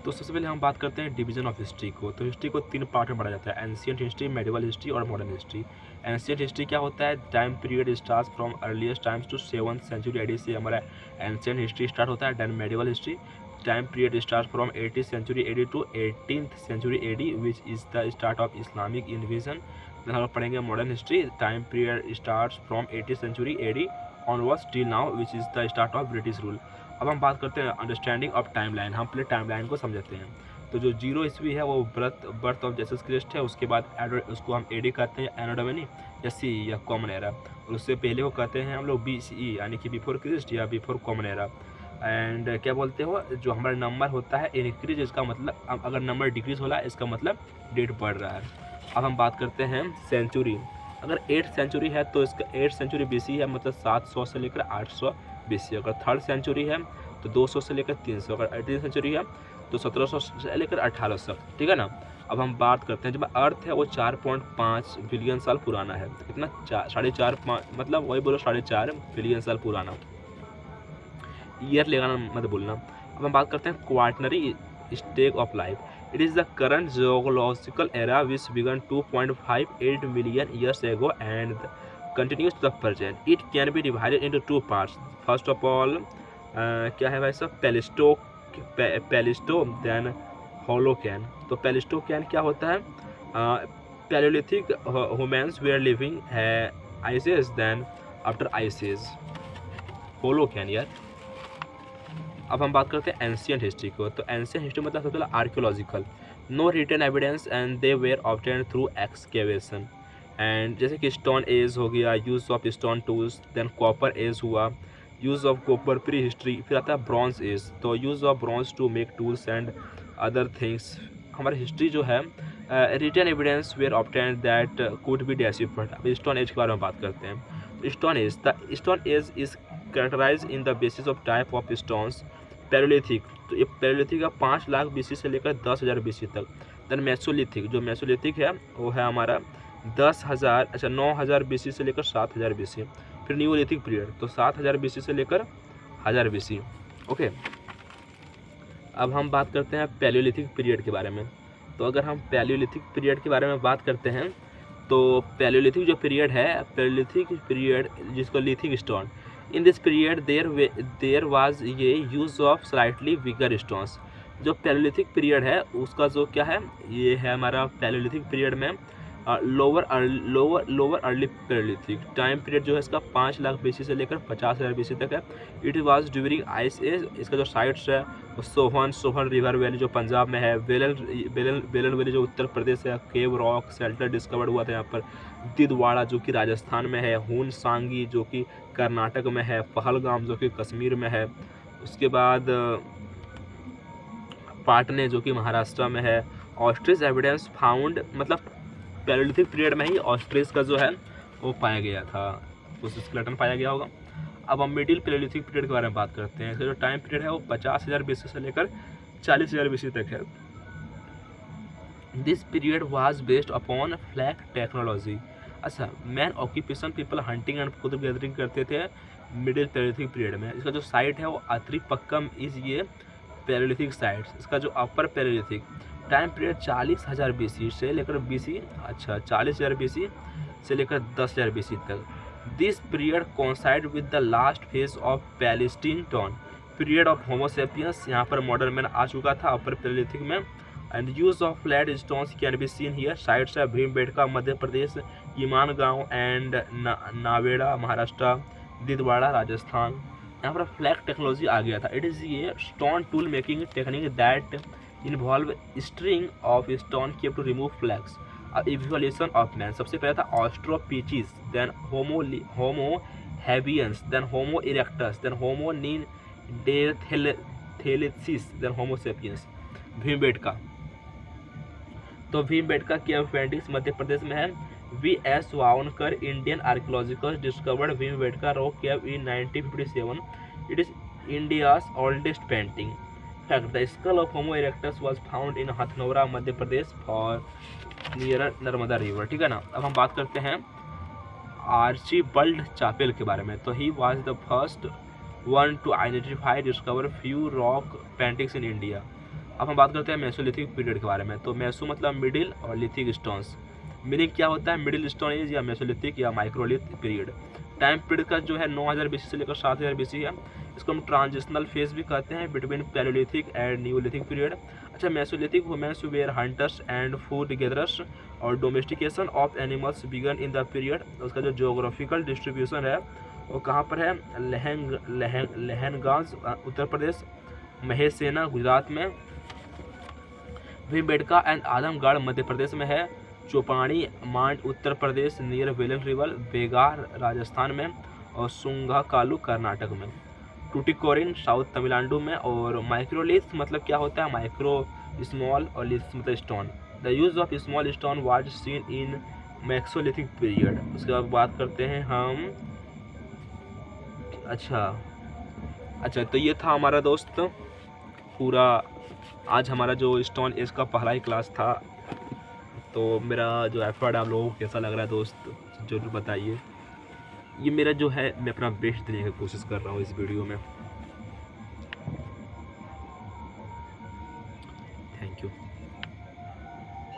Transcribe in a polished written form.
तो सबसे पहले हम बात करते हैं डिवीजन ऑफ हिस्ट्री को। तो हिस्ट्री को 3 पार्ट में बाँटा जाता है, एंशिएंट हिस्ट्री, मेडिवल हिस्ट्री और मॉडर्न हिस्ट्री। एंशिएंट हिस्ट्री क्या होता है? Time period starts from earliest times to 7th century AD से हमारा एंशिएंट हिस्ट्री स्टार्ट होता है। Then medieval history, time period start from 80th century AD to 18th century AD which is the start of Islamic invasion. Then हम लोग पढ़ेंगे modern history, time period starts from 80th century AD onwards till now which is the start of British rule. अब हम बात करते हैं understanding of timeline. हम पहले टाइमलाइन को समझते हैं। तो जो 0 ईस्वी है वो बर्थ ऑफ जीसस क्राइस्ट है। उसके बाद उसको हम एडी कहते हैं, एनो डोमिनी, या सी या कॉमन एरा। और उससे पहले को कहते हैं हम लोग BCE यानी कि बिफोर क्रिस्ट या बिफोर कॉमन एरा। एंड क्या बोलते हो, जो हमारा नंबर होता है इंक्रीज, इसका मतलब अगर नंबर डिक्रीज हो रहा है इसका मतलब डेट बढ़ रहा है। अब हम बात करते हैं सेंचुरी। अगर 8th सेंचुरी है तो इसका 8th सेंचुरी BC है, मतलब 700 से लेकर 800 BC। अगर 3rd सेंचुरी है तो 200 से लेकर 300। अगर 18th सेंचुरी है तो 1700 से लेकर 1800, ठीक है ना। अब हम बात करते हैं, जब अर्थ है वो 4.5 बिलियन साल पुराना है। कितना? 4.5 मतलब वही बोलो 4.5 बिलियन साल पुराना। ईयर लेना मत भूलना। अब हम बात करते हैं quaternary stage of life. It is the current geological era which began 2.58 million years ago and continues to the present. It can be divided into 2 parts. First of all, क्या है भाई साहब, पेलिस्टो देन होलोकैन। तो पेलिस्टोकैन क्या होता है? पैलियोलिथिक ह्यूमन्स वेयर लिविंग है ices, then after ices होलोकैन यार। अब हम बात करते हैं एंशिएंट हिस्ट्री को। तो एंशिएंट हिस्ट्री मतलब सबसे पहले archaeological, no written evidence and they were obtained through excavation. And जैसे कि स्टोन एज हो गया, use of stone tools, then copper age हुआ, use of copper, pre history. फिर आता है ब्रॉन्ज एज, तो use of bronze to make tools and other things. हमारी हिस्ट्री जो है written evidence were obtained that could be deciphered. अब stone age के बारे में बात करते हैं। Stone age, the stone age is characterise in the basis of type of stones. Palaeolithic, तो ये पैलियोलिथिक का 5 लाख BC से लेकर 10,000 BC तक। देन मेसोलिथिक, जो मेसोलिथिक है वो है हमारा 9,000 BC से लेकर 7,000 BC। फिर न्यूलिथिक पीरियड, तो 7,000 BC से लेकर 1000 BC। ओके, अब हम बात करते हैं पैलियोलिथिक पीरियड के बारे में। तो अगर हम पैलियोलिथिक पीरियड के बारे में बात करते हैं तो पैलियोलिथिक जो पीरियड है, पैलियोलिथिक पीरियड जिसको lithic stone, in this period there was ये use of slightly bigger stones. जो पैलियोलिथिक पीरियड है उसका जो क्या है, ये है हमारा पैलियोलिथिक पीरियड में lower early palaeolithic time period जो है इसका 5 लाख BC से लेकर 50,000 BC तक है। It was during ice age. इसका जो साइट्स है वो सोहन रिवर वैली जो पंजाब में है, बेलन वैली जो उत्तर प्रदेश है, केव रॉक शेल्टर डिस्कवर्ड हुआ था यहाँ पर, दिदवाड़ा जो कि राजस्थान में है, हून सांगी जो कि कर्नाटक में है, पहलगाम जो कि कश्मीर में है, उसके बाद पाटने जो कि महाराष्ट्र में है। ऑस्ट्रिच एविडेंस फाउंड, मतलब पैलियोलिथिक पीरियड में ही ऑस्ट्रिच का जो है वो पाया गया था, उस स्केलेटन पाया गया होगा। अब हम मिडिल पैलियोलिथिक पीरियड के बारे में बात करते हैं। इसका जो टाइम पीरियड है वो 50,000 BC से लेकर 40,000 BC तक है। This period was based upon flake technology. अच्छा, man occupation, people hunting and food gathering करते थे मिडिल पैलियोलिथिक पीरियड में। इसका जो साइट है वो अत्रिपक्कम इज ये पैलियोलिथिक साइट्स। इसका जो अपर पैलियोलिथिक टाइम पीरियड 40,000 BC से लेकर 40,000 BC से लेकर 10,000 BC तक। This period coincide with the last phase of pleistocene, period of homo sapiens. यहाँ पर मॉडर्न मैन आ चुका था अपर पैलियोलिथिक में। And use of flat stones can be seen here. Sites है भीमबेटका मध्य प्रदेश, ईमान गाँव एंड नावेड़ा महाराष्ट्र, दिदवाड़ा राजस्थान। यहाँ पर फ्लैग टेक्नोलॉजी आ गया था। इट इज़ ये stone tool making technique that involve string of stone cape to remove flags. Evolution of man, सबसे पहले था australopithecus, then homo habilis, then homo erectus, then homo neanderthalensis, then homo sapiens. Bhimbetka, तो Bhimbetka cave paintings Madhya Pradesh में है। V.S. Wakankar, Indian archaeological, discovered Bhimbetka rock cave in 1957। It is India's oldest painting. Fact, the skull of Homo erectus was found in Hathnora Madhya Pradesh for near Narmada river, ठीक है ना। अब हम बात करते हैं आर्चीबल्ड चापेल के बारे में। तो he was the first one two identify discover few rock paintings in India. अब हम बात करते हैं मेसोलिथिक पीरियड के बारे में। तो मेसो मतलब मिडिल और लिथिक स्टोन्स। मीनिंग क्या होता है, मिडिल स्टोन एज या मेसोलिथिक या माइक्रोलिथ पीरियड। टाइम पीरियड का जो है 9000 बीसी से लेकर 7000 बीसी है। इसको हम ट्रांजिशनल फेज भी कहते हैं between palaeolithic and neolithic period. अच्छा, mesolithic women's were hunters and food gatherers और domestication of animals began in the period. उसका जो जोग्राफिकल डिस्ट्रीब्यूशन है वो कहाँ पर है, लहनगांज उत्तर प्रदेश, महेसेना गुजरात में, भीमबेटका एंड आजमगढ़ मध्य प्रदेश में है, चौपाणी मांड उत्तर प्रदेश नियर वेलन रिवर बेगार राजस्थान में, और सुंगा कालू कर्नाटक में, टूटिकोरिन साउथ तमिलनाडु में। और माइक्रोलिथ मतलब क्या होता है, माइक्रो स्मॉल और लिथ मतलब stone. The use of small stone was seen in Mesolithic period. उसके बाद बात करते हैं हम, अच्छा तो ये था हमारा दोस्त पूरा आज हमारा जो स्टोन एज का पहला ही क्लास था। तो मेरा जो एफर्ट आप लोगों को कैसा लग रहा है दोस्त, जरूर बताइए। ये मेरा जो है मैं अपना बेस्ट देने की कोशिश कर रहा हूँ इस वीडियो में। Thank you.